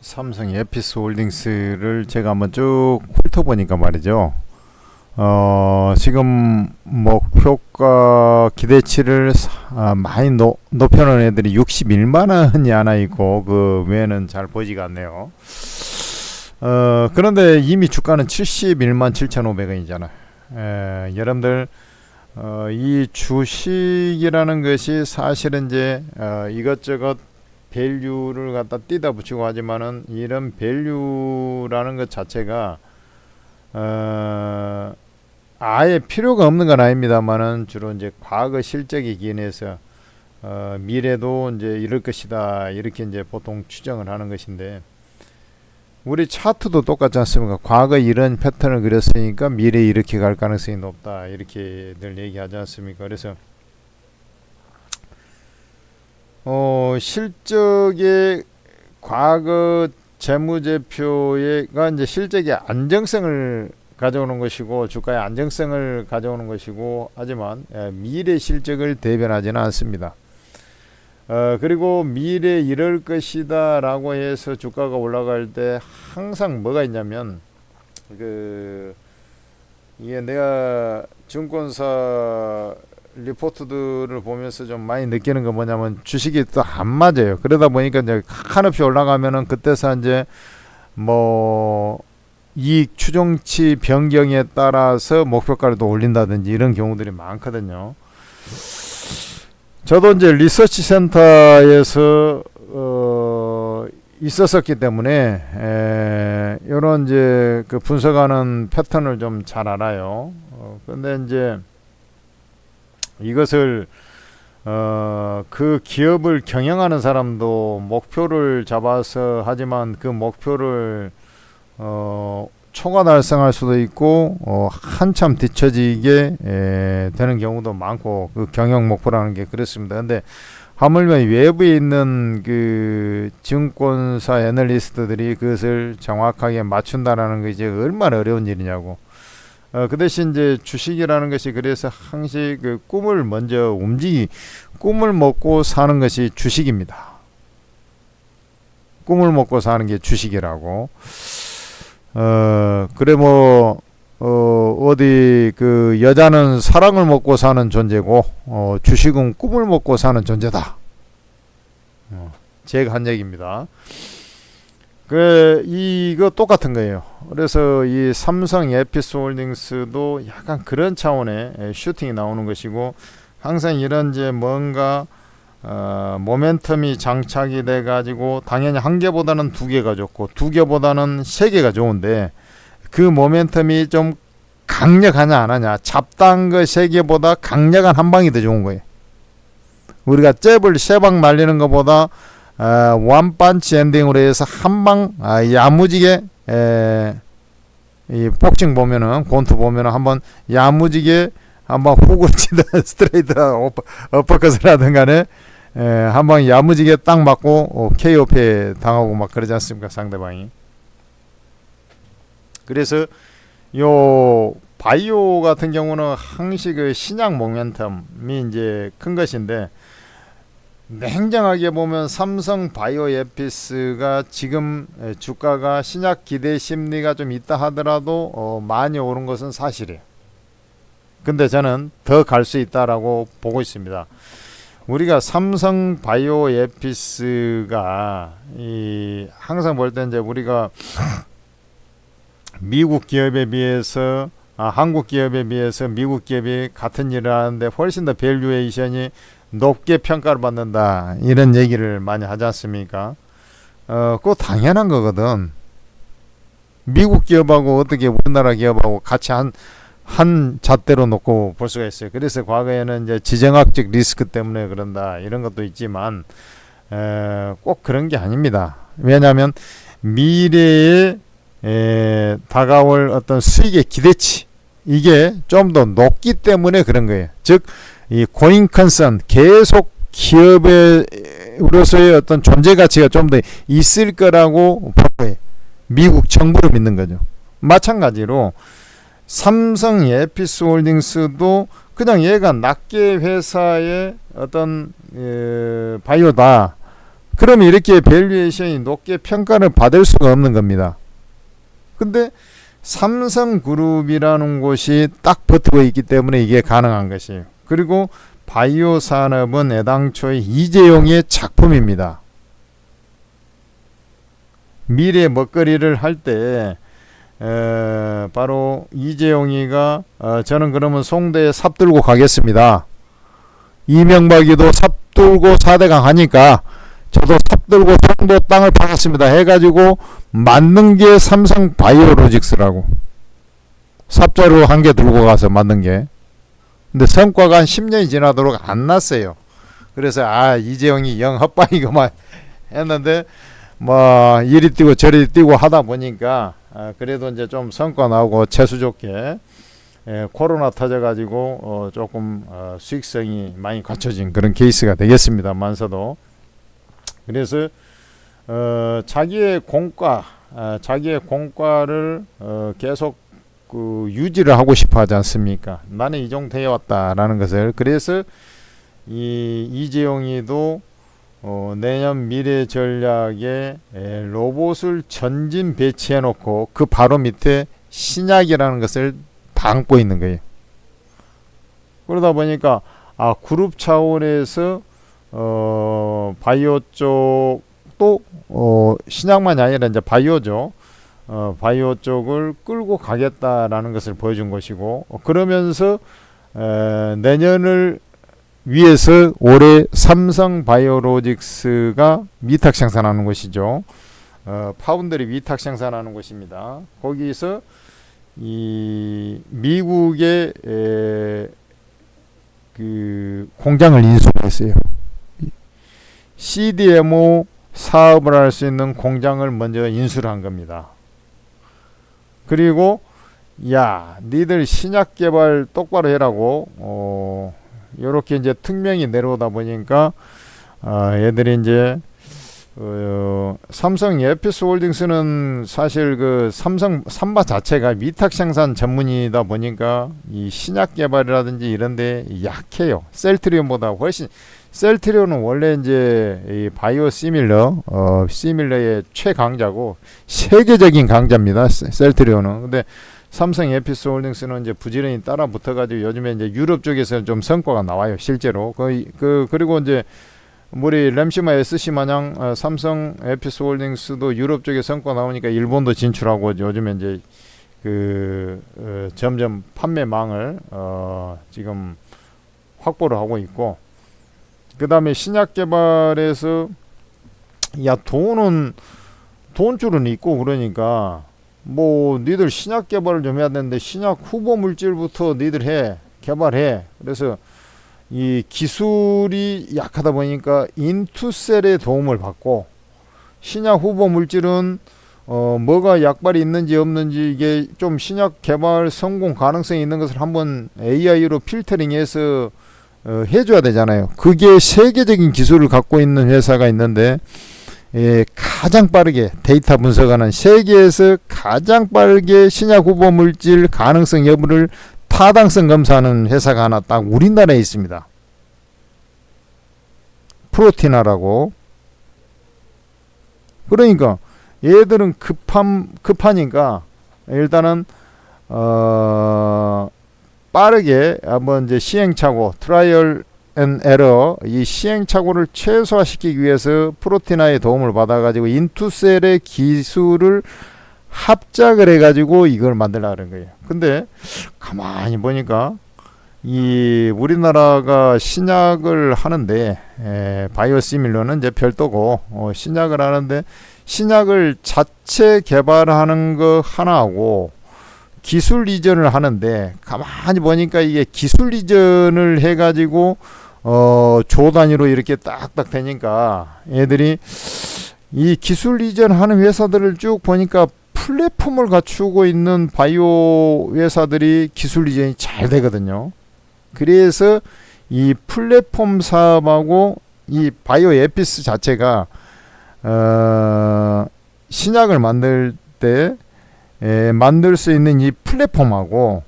삼성 에피스 홀딩스를 제가 한번 쭉 훑어보니까 말이죠. 지금 목표가 기대치를 많이 높여놓은 애들이 61만 원이 하나 있고 그 외에는 잘 보이지가 않네요. 그런데 이미 주가는 71만 7,500원이잖아요. 여러분들 이 주식이라는 것이 사실은 이제 이것저것 밸류를 갖다 띄다 붙이고 하지만은 이런 밸류라는 것 자체가 아예 필요가 없는 건 아닙니다만은 주로 이제 과거 실적에 기인해서 미래도 이제 이럴 것이다 이렇게 이제 보통 추정을 하는 것인데, 우리 차트도 똑같지 않습니까? 과거 이런 패턴을 그렸으니까 미래 이렇게 갈 가능성이 높다 이렇게 늘 얘기하지 않습니까? 그래서 실적의 과거 재무제표가 이제 실적의 안정성을 가져오는 것이고 주가의 안정성을 가져오는 것이고, 하지만 미래 실적을 대변하지는 않습니다. 그리고 미래 이럴 것이다 라고 해서 주가가 올라갈 때 항상 뭐가 있냐면, 이게 내가 증권사 리포트들을 보면서 좀 많이 느끼는 거 뭐냐면, 주식이 또 안 맞아요. 그러다 보니까 이제 한없이 올라가면은 그때서 이제 뭐 이익 추정치 변경에 따라서 목표가를 또 올린다든지 이런 경우들이 많거든요. 저도 이제 리서치 센터에서 있었었기 때문에 이런 이제 그 분석하는 패턴을 좀 잘 알아요. 근데 이제 이것을 그 기업을 경영하는 사람도 목표를 잡아서 하지만 그 목표를 초과 달성할 수도 있고 한참 뒤처지게 되는 경우도 많고, 그 경영 목표라는 게 그렇습니다. 근데 하물며 외부에 있는 그 증권사 애널리스트들이 그것을 정확하게 맞춘다라는 게 이제 얼마나 어려운 일이냐고. 그 대신 이제 주식이라는 것이 그래서 항상 그 꿈을 먼저 꿈을 먹고 사는 것이 주식입니다. 꿈을 먹고 사는 게 주식이라고. 그래 뭐 어디 그 여자는 사랑을 먹고 사는 존재고 주식은 꿈을 먹고 사는 존재다. 제가 한 얘기입니다. 이거 똑같은 거예요. 그래서 이 삼성 에피스 홀딩스도 약간 그런 차원의 슈팅이 나오는 것이고, 항상 이런 이제 뭔가 모멘텀이 장착이 돼 가지고 당연히 한 개보다는 두 개가 좋고 두 개보다는 세 개가 좋은데, 그 모멘텀이 좀 강력하냐 안 하냐, 잡다한 거 세 개보다 강력한 한 방이 더 좋은 거예요. 우리가 잽을 세 방 날리는 것보다 원펀치 엔딩으로 해서 한방 야무지게 이 복싱 보면은 권투 보면은 한번 야무지게 한번 훅을 치든 스트레이트 어퍼컷을 하든 간에 한방 야무지게 딱 맞고 KO 패 당하고 막 그러지 않습니까, 상대방이. 그래서 요 바이오 같은 경우는 항시 그 신약 모멘텀이 이제 큰 것인데, 냉정하게 보면 삼성 바이오 에피스가 지금 주가가 신약 기대 심리가 좀 있다 하더라도 많이 오른 것은 사실이에요. 근데 저는 더 갈 수 있다라고 보고 있습니다. 우리가 삼성 바이오 에피스가 항상 볼 때 이제 우리가 미국 기업에 비해서 한국 기업에 비해서 미국 기업이 같은 일을 하는데 훨씬 더 밸류에이션이 높게 평가를 받는다 이런 얘기를 많이 하지 않습니까? 그거 당연한 거거든. 미국 기업하고 어떻게 우리나라 기업하고 같이 한 잣대로 놓고 볼 수가 있어요. 그래서 과거에는 이제 지정학적 리스크 때문에 그런다 이런 것도 있지만 꼭 그런 게 아닙니다. 왜냐하면 미래에 다가올 어떤 수익의 기대치, 이게 좀 더 높기 때문에 그런 거예요. 즉 이 고잉 컨선, 계속 기업으로서의 어떤 존재 가치가 좀 더 있을 거라고 보고 미국 정부를 믿는 거죠. 마찬가지로 삼성 에피스 홀딩스도 그냥 얘가 낱개 회사의 어떤 바이오다, 그러면 이렇게 밸류에이션이 높게 평가를 받을 수가 없는 겁니다. 근데 삼성그룹이라는 곳이 딱 버티고 있기 때문에 이게 가능한 것이에요. 그리고 바이오 산업은 애당초에 이재용의 작품입니다. 미래 먹거리를 할 때 바로 이재용이가 저는 그러면 송도에 삽 들고 가겠습니다. 이명박이도 삽 들고 4대강 하니까 저도 삽 들고 송도 땅을 팔았습니다 해가지고 만든 게 삼성 바이오로직스라고. 삽자루 한 개 들고 가서 만든 게. 근데 성과가 한 10년이 지나도록 안 났어요. 그래서 이재용이 영 헛바이고만 했는데 뭐 이리 뛰고 저리 뛰고 하다 보니까 그래도 이제 좀 성과 나오고 재수 좋게 코로나 터져가지고 조금 수익성이 많이 갖춰진 그런 케이스가 되겠습니다만서도. 그래서 자기의 공과를 계속 유지를 하고 싶어 하지 않습니까? 나는 이 정도 해왔다라는 것을. 그래서 이재용이도 내년 미래 전략에 로봇을 전진 배치해 놓고 그 바로 밑에 신약이라는 것을 담고 있는 거예요. 그러다 보니까 그룹 차원에서 바이오 쪽도 신약만이 아니라 이제 바이오죠. 바이오 쪽을 끌고 가겠다라는 것을 보여준 것이고, 그러면서 내년을 위해서 올해 삼성 바이오로직스가 위탁 생산하는 것이죠. 파운드리 위탁 생산하는 것입니다. 거기서 이 미국의 그 공장을 인수했어요. CDMO 사업을 할 수 있는 공장을 먼저 인수를 한 겁니다. 그리고 니들 신약 개발 똑바로 해라고 요렇게 이제 특명이 내려오다 보니까 얘들이 이제 삼성 에피스홀딩스는 사실 그 삼성 삼바 자체가 위탁 생산 전문이다 보니까 이 신약 개발이라든지 이런데 약해요. 셀트리온보다 훨씬. 셀트리온은 원래 이제 이 바이오 시밀러의 최강자고 세계적인 강자입니다. 셀트리온은. 근데 삼성 에피스홀딩스는 이제 부지런히 따라 붙어가지고 요즘에 이제 유럽 쪽에서 좀 성과가 나와요, 실제로. 그리고 이제 우리 램시마 SC 마냥 삼성 에피스홀딩스도 유럽 쪽에 성과 나오니까 일본도 진출하고 요즘에 이제 점점 판매망을 지금 확보를 하고 있고, 그 다음에 신약 개발에서 돈줄은 있고 그러니까 뭐 니들 신약 개발을 좀 해야 되는데 신약 후보 물질부터 니들 개발해. 그래서 이 기술이 약하다 보니까 인투셀의 도움을 받고, 신약 후보 물질은 뭐가 약발이 있는지 없는지 이게 좀 신약 개발 성공 가능성이 있는 것을 한번 AI로 필터링해서 해줘야 되잖아요. 그게 세계적인 기술을 갖고 있는 회사가 있는데 가장 빠르게 데이터 분석하는, 세계에서 가장 빠르게 신약 후보 물질 가능성 여부를 타당성 검사하는 회사가 하나 딱 우리나라에 있습니다. 프로티나라고. 그러니까 얘들은 급하니까 일단은 빠르게 한번 이제 시행착오, 트라이얼 앤 에러, 이 시행착오를 최소화시키기 위해서 프로티나의 도움을 받아가지고 인투셀의 기술을 합작을 해가지고 이걸 만들려고 그런 거예요. 근데 가만히 보니까 이 우리나라가 신약을 하는데 바이오시밀러는 이제 별도고 신약을 하는데, 신약을 자체 개발하는 거 하나하고 기술 이전을 하는데, 가만히 보니까 이게 기술 이전을 해가지고 조 단위로 이렇게 딱딱 되니까 애들이 이 기술 이전하는 회사들을 쭉 보니까 플랫폼을 갖추고 있는 바이오 회사들이 기술 이전이 잘 되거든요. 그래서 이 플랫폼 사업하고 이 바이오 에피스 자체가 신약을 만들 때 만들 수 있는 이 플랫폼하고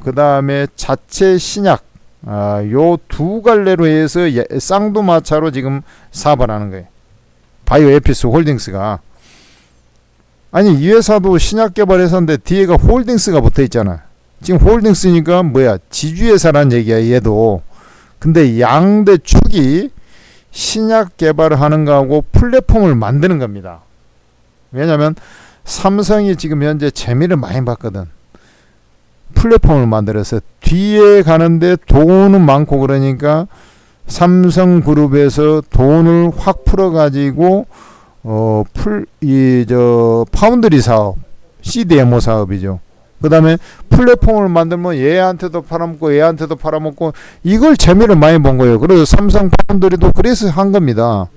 그 다음에 자체 신약, 요 두 갈래로 해서 쌍두마차로 지금 사업을 하는 거예요. 바이오에피스 홀딩스가. 아니 이 회사도 신약 개발 회사인데 뒤에가 홀딩스가 붙어 있잖아. 지금 홀딩스니까 뭐야, 지주회사란 얘기야 얘도. 근데 양대 축이 신약 개발을 하는 거하고 플랫폼을 만드는 겁니다. 왜냐면 삼성이 지금 현재 재미를 많이 봤거든. 플랫폼을 만들어서 뒤에 가는데 돈은 많고, 그러니까 삼성그룹에서 돈을 확 풀어가지고 파운드리 사업, CDMO 사업이죠. 그 다음에 플랫폼을 만들면 얘한테도 팔아먹고 얘한테도 팔아먹고, 이걸 재미를 많이 본 거예요. 그래서 삼성 파운드리도 그래서 한 겁니다.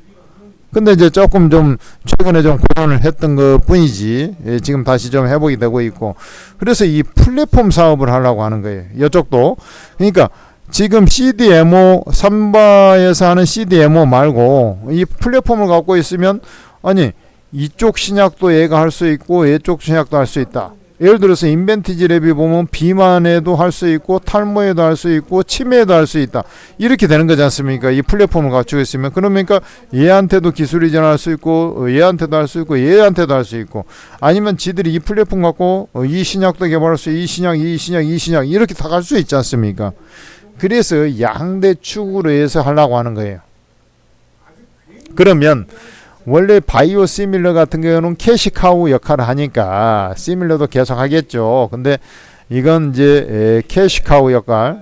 근데 이제 조금 좀 최근에 좀 고전을 했던 것 뿐이지, 지금 다시 좀 회복이 되고 있고, 그래서 이 플랫폼 사업을 하려고 하는 거예요. 이쪽도. 그러니까 지금 CDMO, 삼바에서 하는 CDMO 말고 이 플랫폼을 갖고 있으면, 아니 이쪽 신약도 얘가 할 수 있고 이쪽 신약도 할 수 있다. 예를 들어서 인벤티지 랩이 보면 비만에도 할 수 있고 탈모에도 할 수 있고 치매에도 할 수 있다. 이렇게 되는 거지 않습니까? 이 플랫폼을 갖추고 있으면. 그러니까 얘한테도 기술 이전할 수 있고 얘한테도 할 수 있고 얘한테도 할 수 있고, 아니면 지들이 이 플랫폼 갖고 이 신약도 개발할 수 있고 이 신약 이렇게 다 갈 수 있지 않습니까? 그래서 양대 축으로 해서 하려고 하는 거예요. 그러면 원래 바이오 시밀러 같은 경우는 캐시카우 역할을 하니까 시밀러도 계속 하겠죠. 근데 이건 이제 캐시카우 역할,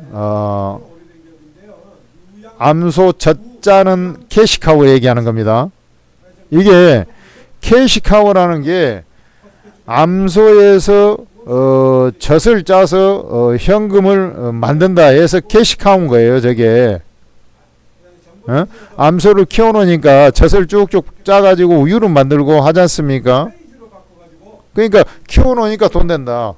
암소 젖자는 캐시카우 얘기하는 겁니다. 이게 캐시카우라는 게 암소에서 젖을 짜서 현금을 만든다 해서 캐시카우인 거예요. 저게 암소를 키워놓으니까 젖을 쭉쭉 짜가지고 우유를 만들고 하지 않습니까? 그러니까 키워놓으니까 돈 된다.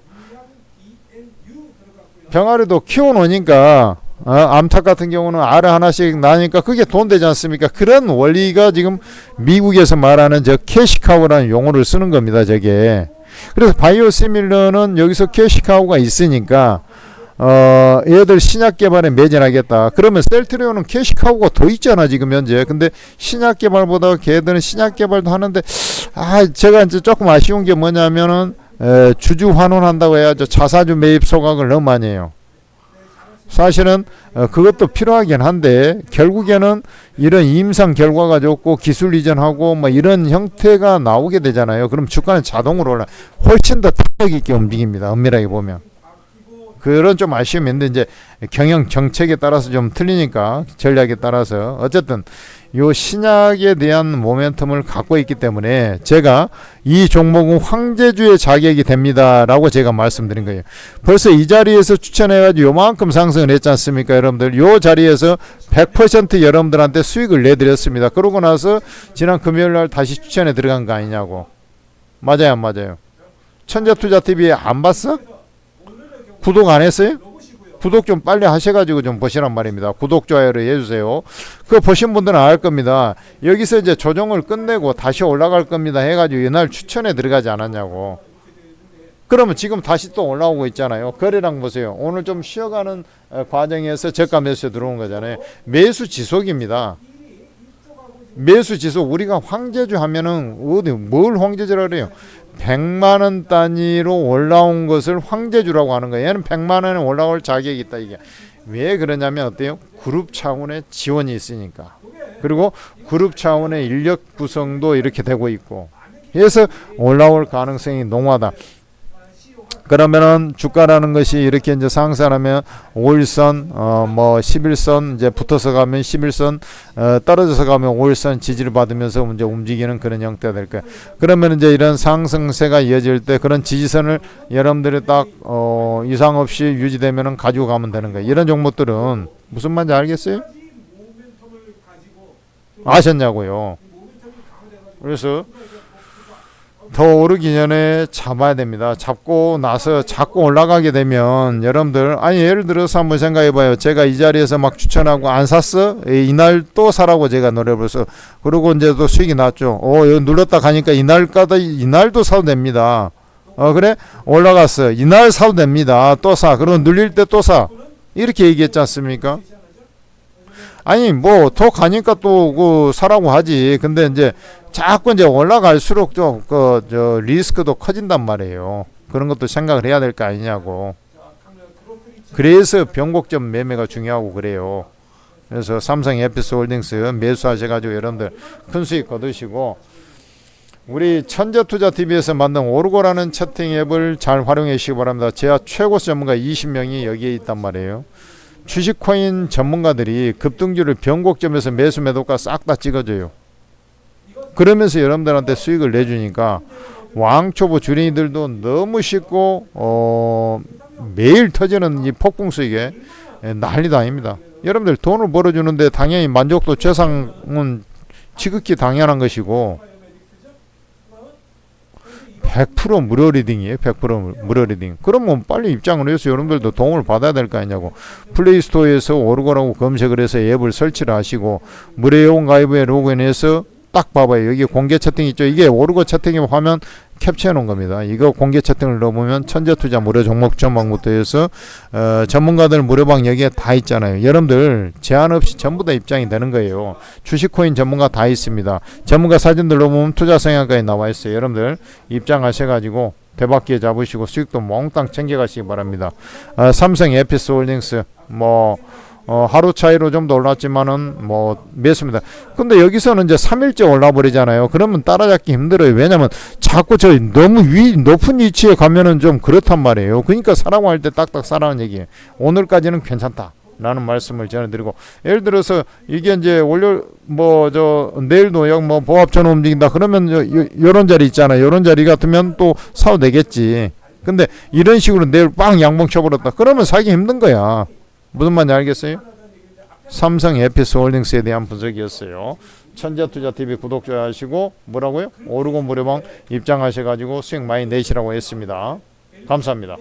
병아리도 키워놓으니까 암탉 같은 경우는 알을 하나씩 나니까 그게 돈 되지 않습니까? 그런 원리가 지금 미국에서 말하는 저 캐시카우라는 용어를 쓰는 겁니다. 저게. 그래서 바이오시밀러는 여기서 캐시카우가 있으니까 얘들 신약 개발에 매진하겠다. 그러면 셀트리온은 캐시카우가 더 있잖아 지금 현재. 근데 신약 개발보다 걔들은 신약 개발도 하는데, 제가 이제 조금 아쉬운 게 뭐냐면은 주주 환원한다고 해야죠. 자사주 매입 소각을 너무 많이 해요. 사실은 그것도 필요하긴 한데 결국에는 이런 임상 결과가 좋고 기술 이전하고 뭐 이런 형태가 나오게 되잖아요. 그럼 주가는 자동으로 올라, 훨씬 더 탄력 있게 움직입니다. 엄밀하게 보면. 그런 좀 아쉬움이 있는데 이제 경영 정책에 따라서 좀 틀리니까, 전략에 따라서 어쨌든 요 신약에 대한 모멘텀을 갖고 있기 때문에 제가 이 종목은 황제주의 자격이 됩니다 라고 제가 말씀드린 거예요. 벌써 이 자리에서 추천해 가지고 요만큼 상승을 했지 않습니까? 여러분들 요 자리에서 100% 여러분들한테 수익을 내드렸습니다. 그러고 나서 지난 금요일날 다시 추천에 들어간 거 아니냐고. 맞아요 안 맞아요? 천재투자TV 안 봤어? 구독 안 했어요? 구독 좀 빨리 하셔가지고 좀 보시란 말입니다. 구독, 좋아요를 해주세요. 그거 보신 분들은 알 겁니다. 여기서 이제 조정을 끝내고 다시 올라갈 겁니다 해가지고 이날 추천에 들어가지 않았냐고. 그러면 지금 다시 또 올라오고 있잖아요. 거래량 보세요. 오늘 좀 쉬어가는 과정에서 저가 매수에 들어온 거잖아요. 매수 지속입니다. 매수 지속. 우리가 황제주 하면은 어디 뭘 황제주라 그래요? 100만원 단위로 올라온 것을 황제주라고 하는 거예요. 얘는 100만원에 올라올 자격이 있다. 이게 왜 그러냐면 어때요? 그룹 차원의 지원이 있으니까. 그리고 그룹 차원의 인력 구성도 이렇게 되고 있고 해서 올라올 가능성이 농후하다. 그러면은 주가라는 것이 이렇게 이제 상승하면 5일선, 뭐 11선 이제 붙어서 가면 11선, 떨어져서 가면 5일선 지지를 받으면서 이제 움직이는 그런 형태가 될 거예요. 그러면 이제 이런 상승세가 이어질 때 그런 지지선을 여러분들이 딱 이상 없이 유지되면은 가지고 가면 되는 거예요. 이런 종목들은 무슨 말인지 알겠어요? 아셨냐고요. 그래서 더 오르기 전에 잡아야 됩니다. 잡고 나서 자꾸 올라가게 되면 여러분들, 아니 예를 들어서 한번 생각해 봐요. 제가 이 자리에서 막 추천하고 안 샀어? 이날 또 사라고 제가 노래불어서 그러고 이제 또 수익이 났죠. 여기 눌렀다 가니까 이날도 사도 됩니다. 그래? 올라갔어. 이날 사도 됩니다. 또 사. 그리고 눌릴 때 또 사. 이렇게 얘기했지 않습니까? 아니 뭐 더 가니까 또 그 사라고 하지. 근데 이제 자꾸 이제 올라갈수록 저 리스크도 커진단 말이에요. 그런 것도 생각을 해야 될 거 아니냐고. 그래서 변곡점 매매가 중요하고 그래요. 그래서 삼성 에피스홀딩스 매수하셔가지고 여러분들 큰 수익 거두시고, 우리 천재투자TV에서 만든 오르고라는 채팅 앱을 잘 활용해 주시기 바랍니다. 제가 최고 전문가 20명이 여기에 있단 말이에요. 주식코인 전문가들이 급등주를 변곡점에서 매수 매도가 싹 다 찍어줘요. 그러면서 여러분들한테 수익을 내주니까 왕초보 주린이들도 너무 쉽고 매일 터지는 이 폭풍 수익에 난리도 아닙니다. 여러분들 돈을 벌어주는데 당연히 만족도 최상은 지극히 당연한 것이고, 100% 무료 리딩이에요. 100% 무료 리딩. 그러면 빨리 입장을 해서 여러분들도 도움을 받아야 될 거 아니냐고. 플레이스토어에서 오르고라고 검색을 해서 앱을 설치를 하시고, 무료 회원 가입에 로그인해서 딱 봐봐요. 여기 공개 채팅 있죠. 이게 오르고 채팅의 화면 캡처해 놓은 겁니다. 이거 공개 채팅을 넣어보면 천재투자 무료 종목 전망부터 해서 전문가들 무료방 여기에 다 있잖아요. 여러분들 제한 없이 전부 다 입장이 되는 거예요. 주식코인 전문가 다 있습니다. 전문가 사진들 넣어보면 투자 성향까지 나와 있어요. 여러분들 입장하셔가지고 대박기회 잡으시고 수익도 몽땅 챙겨가시기 바랍니다. 삼성 에피스홀딩스 하루 차이로 좀 더 올랐지만은 매수입니다. 근데 여기서는 이제 3일째 올라버리잖아요. 그러면 따라잡기 힘들어요. 왜냐면 자꾸 너무 높은 위치에 가면은 좀 그렇단 말이에요. 그러니까 사라고 할 때 딱딱 사라는 얘기예요. 오늘까지는 괜찮다 라는 말씀을 전해드리고, 예를 들어서 이게 이제 내일도 보합전 움직인다 그러면 요런 자리 있잖아요. 요런 자리 같으면 또 사도 되겠지. 근데 이런 식으로 내일 빵 양봉 쳐버렸다 그러면 사기 힘든 거야. 무슨 말인지 알겠어요? 삼성 에피스홀딩스에 대한 분석이었어요. 천재투자TV 구독, 좋아요 하시고 뭐라고요? 오르고 무료방 입장하셔가지고 수익 많이 내시라고 했습니다. 감사합니다.